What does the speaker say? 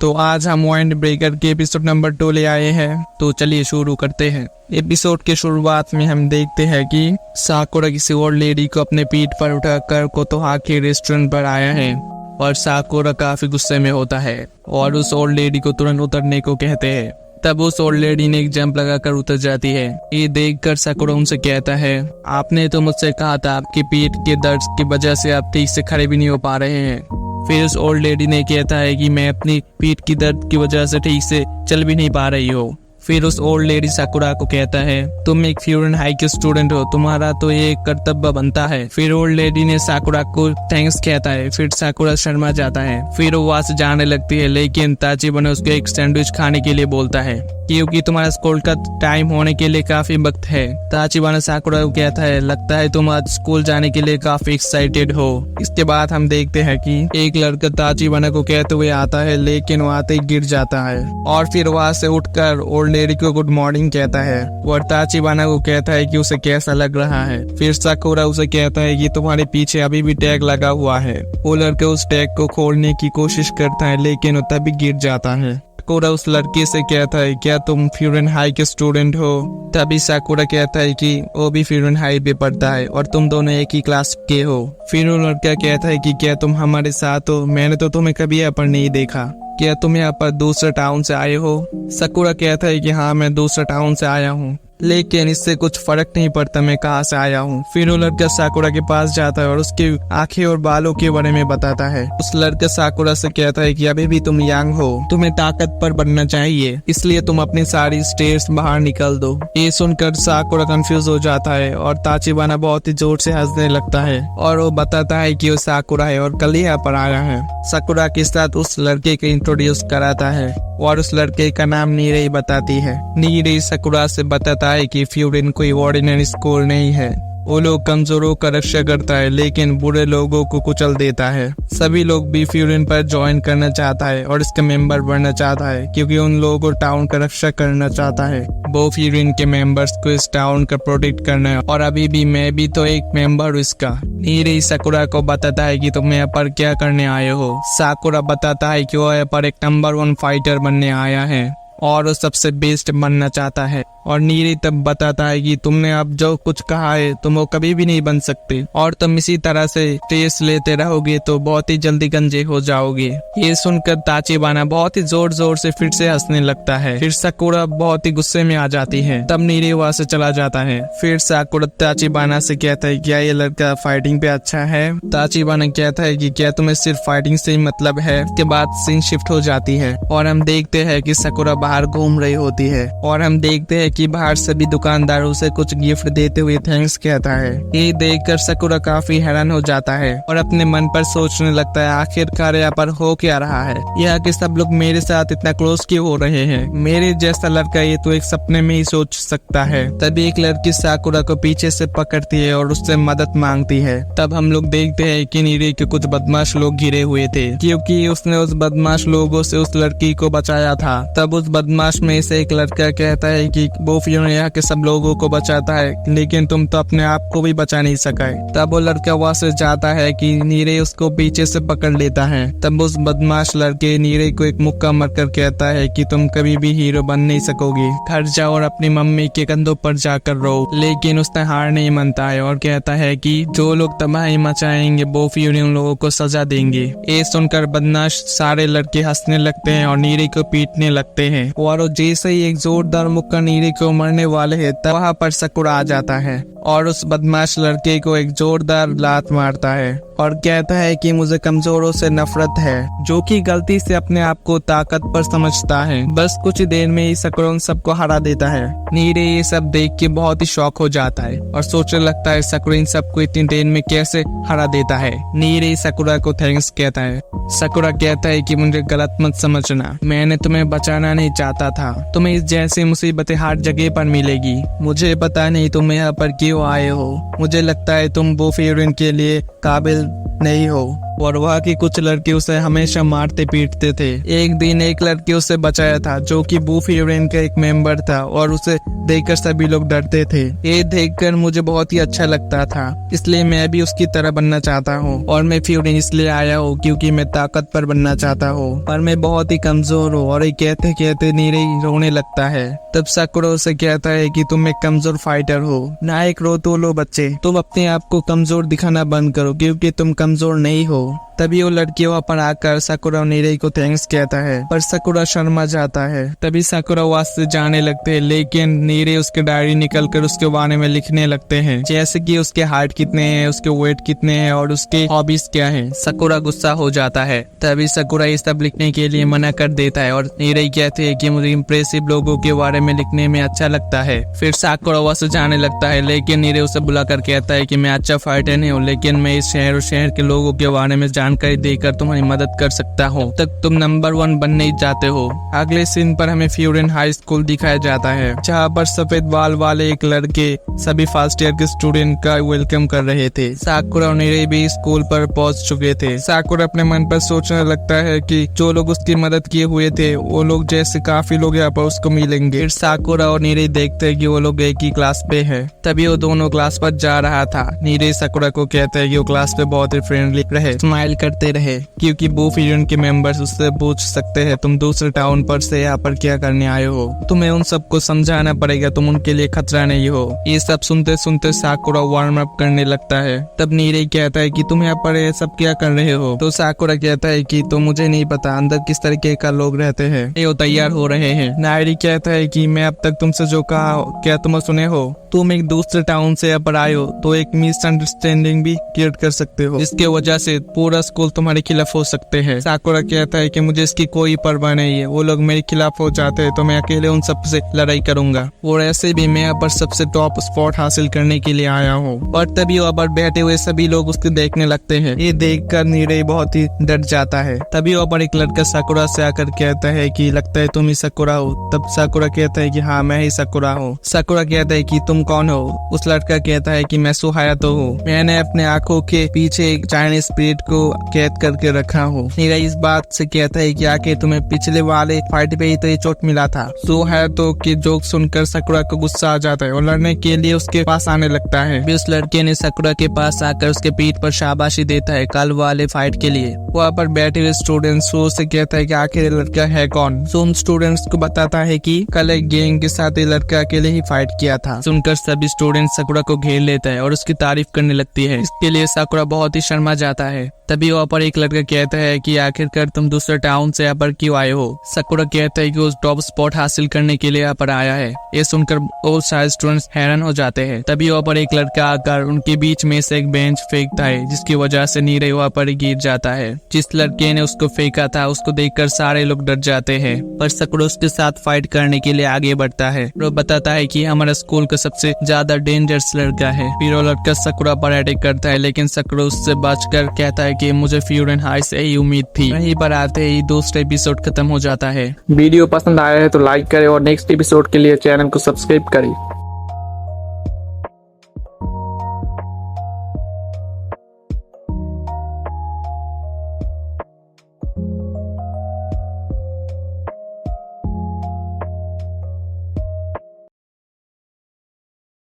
तो आज हम वाइंड ब्रेकर के एपिसोड नंबर 2 ले आए हैं। तो चलिए शुरू करते हैं। एपिसोड के शुरुआत में हम देखते हैं कि साकुरा किसी और लेडी को अपने पीठ पर उठाकर कोतोहा के रेस्टोरेंट पर आया है और साकुरा काफी गुस्से में होता है और उस ओल्ड लेडी को तुरंत उतरने को कहते हैं। तब उस ओल्ड लेडी ने एक जंप लगाकर उतर जाती है। ये देखकर साकुरा उनसे कहता है, आपने तो मुझसे कहा था आपकी पीठ के दर्द की वजह से आप ठीक से खड़े भी नहीं हो पा रहे हैं। फिर उस ओल्ड लेडी ने कहता है कि मैं अपनी पीठ की दर्द की वजह से ठीक से चल भी नहीं पा रही हो। फिर उस ओल्ड लेडी साकुरा को कहता है, तुम एक फ्यूरन हाई के स्टूडेंट हो, तुम्हारा तो ये कर्तव्य बनता है। फिर ओल्ड लेडी ने साकुरा को थैंक्स कहता है। फिर साकुरा शर्मा जाता है। फिर वो वहां से जाने लगती है, लेकिन ताचिबा ने उसको एक सैंडविच खाने के लिए बोलता है क्योंकि तुम्हारा स्कूल का टाइम होने के लिए काफी वक्त है। ताचिबा ने साकुरा को कहता है, लगता है तुम आज स्कूल जाने के लिए काफी एक्साइटेड हो। इसके बाद हम देखते हैं कि एक लड़का ताचिबा को कहते हुए आता है, लेकिन वो आते ही गिर जाता है और फिर वहां से उठकर ओल्ड लेडी को गुड मॉर्निंग कहता है और ताचिबा को कहता है कि उसे कैसा लग रहा है। फिर साकुरा उसे कहता है कि तुम्हारे पीछे अभी भी टैग लगा हुआ है। वो लड़का उस टैग को खोलने की कोशिश करता है, लेकिन वो तभी गिर जाता है। साकुरा उस लड़के से कहता है, क्या तुम फ्यूरन हाई के स्टूडेंट हो? तभी साकुरा कहता है कि वो भी फ्यूरन हाई पे पढ़ता है और तुम दोनों एक ही क्लास के हो। फिर वो लड़का कहता है कि क्या तुम हमारे साथ हो? मैंने तो तुम्हें कभी यहाँ पर नहीं देखा। क्या तुम यहाँ पर दूसरे टाउन से आए हो? साकुरा कहता है कि हाँ, मैं दूसरे टाउन से आया हूँ, लेकिन इससे कुछ फर्क नहीं पड़ता मैं कहाँ से आया हूँ। फिर वो लड़का साकुरा के पास जाता है और उसकी आंखें और बालों के बारे में बताता है। उस लड़का साकुरा से कहता है कि अभी भी तुम यंग हो, तुम्हें ताकतवर बनना चाहिए, इसलिए तुम अपनी सारी स्टेयर्स बाहर निकल दो। ये सुनकर साकुरा कंफ्यूज हो जाता है और ताचिबा बहुत ही जोर से हंसने लगता है और वो बताता है कि वो साकुरा है और कल यहाँ पर आया है। साकुरा के साथ उस लड़के को इंट्रोड्यूस कराता है और उस लड़के का नाम नीरे बताती है। नीरे साकुरा से बताता है कि फ्यूरिन कोई ऑर्डिनरी स्कूल नहीं है। वो लोग कमजोरों का रक्षा करता है, लेकिन बुरे लोगों को कुचल देता है। सभी लोग भी फ्यूरिन पर ज्वाइन करना चाहता है और इसका मेंबर बनना चाहता है क्योंकि उन लोगों को टाउन का रक्षा करना चाहता है। वो फ्यूरिन के मेंबर्स को इस टाउन का प्रोटेक्ट करना है और अभी भी मैं भी तो एक मेंबर हूँ इसका। नीरे साकुरा को बताता है कि तुम यहाँ पर क्या करने आए हो। साकुरा बताता है कि वो यहाँ पर एक नंबर 1 फाइटर बनने आया है और वो सबसे बेस्ट बनना चाहता है। और नीरे तब बताता है कि तुमने अब जो कुछ कहा है तुम वो कभी भी नहीं बन सकते और तुम इसी तरह से टेस्ट लेते रहोगे तो बहुत ही जल्दी गंजे हो जाओगे। ये सुनकर ताचिबा बहुत ही जोर जोर से फिर से हंसने लगता है। फिर साकुरा बहुत ही गुस्से में आ जाती है। तब नीरे वहां से चला जाता है। फिर साकुरा ताचिबा से कहता है, क्या ये लड़का फाइटिंग पे अच्छा है? ताचिबा कहता है कि क्या तुम्हें सिर्फ फाइटिंग से ही मतलब है? उसके बाद सीन शिफ्ट हो जाती है और हम देखते हैं कि साकुरा बाहर घूम रही होती है और हम देखते हैं कि बाहर सभी दुकानदार उसे कुछ गिफ्ट देते हुए थैंक्स कहता है। ये देखकर साकुरा काफी हैरान हो जाता है और अपने मन पर सोचने लगता है, आखिरकार यहाँ पर हो क्या रहा है? यहाँ के सब लोग मेरे साथ इतना क्लोज क्यों हो रहे हैं? मेरे जैसा लड़का ये तो एक सपने में ही सोच सकता है। तभी एक लड़की साकुरा को पीछे से पकड़ती है और उससे मदद मांगती है। तब हम लोग देखते हैं कि नीरे के कुछ बदमाश लोग घिरे हुए थे क्योंकि उसने उस बदमाश लोगों से उस लड़की को बचाया था। तब उस बदमाश में से एक लड़का कहता है कि वो फ्यूरन यहाँ के सब लोगों को बचाता है, लेकिन तुम तो अपने आप को भी बचा नहीं सका। तब वो लड़का वहां से जाता है कि नीरे उसको पीछे से पकड़ लेता है। तब उस बदमाश लड़के नीरे को एक मुक्का मारकर कहता है कि तुम कभी भी हीरो बन नहीं सकोगे, घर जाओ और अपनी मम्मी के कंधों पर जाकर रो। लेकिन उसने हार नहीं मानता है और कहता है कि जो लोग तबाही मचाएंगे वो फ्यूरन उन लोगों को सजा देंगे। ये सुनकर बदमाश सारे लड़के हंसने लगते हैं और नीरे को पीटने लगते हैं और जैसे ही एक जोरदार मुक्का नीरे को मरने वाले हैं तब वहाँ पर साकुरा आ जाता है और उस बदमाश लड़के को एक जोरदार लात मारता है और कहता है कि मुझे कमजोरों से नफरत है, जो कि गलती से अपने आप को ताकतवर समझता है। बस कुछ ही देर में ही साकुरा उन सबको हरा देता है। नीरे ये सब देख के बहुत ही शॉक हो जाता है और सोचने लगता है साकुरा इन सबको इतनी देर में कैसे हरा देता है। नीरे साकुरा को थैंक्स कहता है। साकुरा कहता है कि मुझे गलत मत समझना, मैंने तुम्हें बचाना नहीं चाहता था। तुम्हें इस जैसी मुसीबतें हर जगह पर मिलेगी। मुझे पता नहीं तुम यहाँ पर क्यों आए हो। मुझे लगता है तुम वो फ्यूरन के लिए काबिल नहीं हो। और वहाँ की कुछ लड़के उसे हमेशा मारते पीटते थे। एक दिन एक लड़की उसे बचाया था जो कि बू फ्यूरिन का एक मेंबर था और उसे देखकर सभी लोग डरते थे। ये देखकर मुझे बहुत ही अच्छा लगता था, इसलिए मैं भी उसकी तरह बनना चाहता हूँ। और मैं फ्यूरिन इसलिए आया हूँ क्योंकि मैं ताकतवर बनना चाहता हूँ, पर मैं बहुत ही कमजोर हूँ। और ये कहते कहते नीरे रोने लगता है। तब साकुरा उसे कहता है कि तुम एक कमजोर फाइटर हो। नायक रो तो लो बच्चे, तुम अपने आप को कमजोर दिखाना बंद करो क्योंकि तुम कमजोर नहीं हो। तभी वो लड़की वहाँ पर आकर साकुरा और नीरे को थैंक्स कहता है, पर साकुरा शर्मा जाता है। तभी साकुरा वहाँ से जाने लगते हैं, लेकिन नीरे उसके डायरी निकलकर उसके बारे में लिखने लगते हैं, जैसे कि उसके हाइट कितने हैं, उसके वेट कितने हैं और उसके हॉबीज क्या हैं। साकुरा गुस्सा हो जाता है। तभी साकुरा ये सब लिखने के लिए मना कर देता है और नीरे कहते हैं कि मुझे इम्प्रेसिव लोगों के बारे में लिखने में अच्छा लगता है। फिर साकुरा वहाँ से जाने लगता है, लेकिन नीरे उसे बुलाकर कहता है कि मैं अच्छा फाइटर नहीं हूँ, लेकिन मैं इस शहर और शहर के लोगों के बारे में जानकारी देकर तुम्हारी मदद कर सकता हूँ। तक तुम नंबर 1 बनने ही जाते हो। अगले सीन पर हमें फ्यूरिन हाई स्कूल दिखाया जाता है, जहाँ पर सफेद बाल वाले एक लड़के सभी फर्स्ट ईयर के स्टूडेंट का वेलकम कर रहे थे। साकुरा और नीरे भी स्कूल पर पहुंच चुके थे। साकुरा अपने मन पर सोचने लगता है कि जो लोग उसकी मदद किए हुए थे वो लोग जैसे काफी लोग यहाँ पर उसको मिलेंगे। फिर साकुरा और नीरे देखते हैं कि वो लोग एक ही क्लास पे है। तभी वो दोनों क्लास पर जा रहा था। नीरे साकुरा को कहता है कि वो क्लास पे बहुत ही फ्रेंडली रहे, स्माइल करते रहे, क्योंकि बू फ्यूरिन के मेंबर्स उससे पूछ सकते हैं तुम दूसरे टाउन पर से यहाँ पर क्या करने आए हो। तुम्हें उन सबको समझाना पड़ेगा, तुम उनके लिए खतरा नहीं हो। ये सब सुनते सुनते साकुरा वार्म अप करने लगता है। तब नीरे कहता है कि तुम यहाँ पर ये सब क्या कर रहे हो। तो साकुरा कहता है कि तो मुझे नहीं पता अंदर किस तरीके का लोग रहते हैं, ये तैयार हो रहे हैं। नायरी कहता है कि मैं अब तक तुमसे जो कहा क्या तुम सुने हो। तुम एक दूसरे टाउन से यहाँ पर आए हो तो एक मिसअंडरस्टैंडिंग भी क्रिएट कर सकते हो, इसके वजह से पूरा स्कूल तुम्हारे खिलाफ हो सकते हैं। साकुरा कहता है कि मुझे इसकी कोई परवाह नहीं है, वो लोग मेरे खिलाफ हो जाते हैं तो मैं अकेले उन सब से लड़ाई करूंगा। और ऐसे भी मैं यहाँ पर सबसे टॉप स्पॉट हासिल करने के लिए आया हूँ। और तभी वहाँ पर बैठे हुए सभी लोग उसको देखने लगते हैं। ये देखकर नीरे बहुत ही डर जाता है। तभी वहाँ पर एक लड़का साकुरा से आकर कहता है कि लगता है तुम ही साकुरा हो। तब साकुरा कहता है कि हाँ मैं ही साकुरा हूँ। साकुरा कहता है कि तुम कौन हो। उस लड़का कहता है कि मैं सुहायातो हूँ, मैंने अपने आंखों के पीछे एक चाइनीज स्पिरिट को कैद करके रखा हूँ। नीरा इस बात से कहता है कि आखिर तुम्हें पिछले वाले फाइट पे ही तो ये चोट मिला था। सुहायातो के जोक सुनकर साकुरा को गुस्सा आ जाता है और लड़ने के लिए उसके पास आने लगता है। फिर उस लड़के ने साकुरा के पास आकर उसके पीठ पर शाबाशी देता है कल वाले फाइट के लिए। वहाँ पर बैठे हुए स्टूडेंट सो से कहता है कि आखिर ये लड़का है कौन। सो उन स्टूडेंट्स को बताता है कि कल एक गैंग के साथ ये लड़का अकेले ही फाइट किया था। सुनकर सभी स्टूडेंट साकुरा को घेर लेता है और उसकी तारीफ करने लगती है। इसके लिए साकुरा बहुत ही शर्मा जाता है। तभी वहाँ पर एक लड़का कहता है कि आखिरकार तुम दूसरे टाउन से यहाँ पर क्यों आए हो। साकुरा कहता है कि उस टॉप स्पॉट हासिल करने के लिए यहाँ पर आया है। ये सुनकर बहुत सारे स्टूडेंट्स हैरान हो जाते हैं। तभी वहाँ पर एक लड़का आकर उनके बीच में से एक बेंच फेंकता है, जिसकी वजह से नीरे वहाँ पर गिर जाता है। जिस लड़के ने उसको फेंका था उसको देखकर सारे लोग डर जाते हैं, पर साकुरा उसके साथ फाइट करने के लिए आगे बढ़ता है। वो बताता है कि हमारा स्कूल का सबसे ज्यादा डेंजरस लड़का है। फिर वो लड़का साकुरा पर अटैक करता है, लेकिन साकुरा उससे बचकर कहता है कि मुझे फ्यूरिन हाई से ही उम्मीद थी। वहीं पर आते ही दूसरा एपिसोड खत्म हो जाता है। वीडियो पसंद आया है तो लाइक करें और नेक्स्ट एपिसोड के लिए चैनल को सब्सक्राइब करें।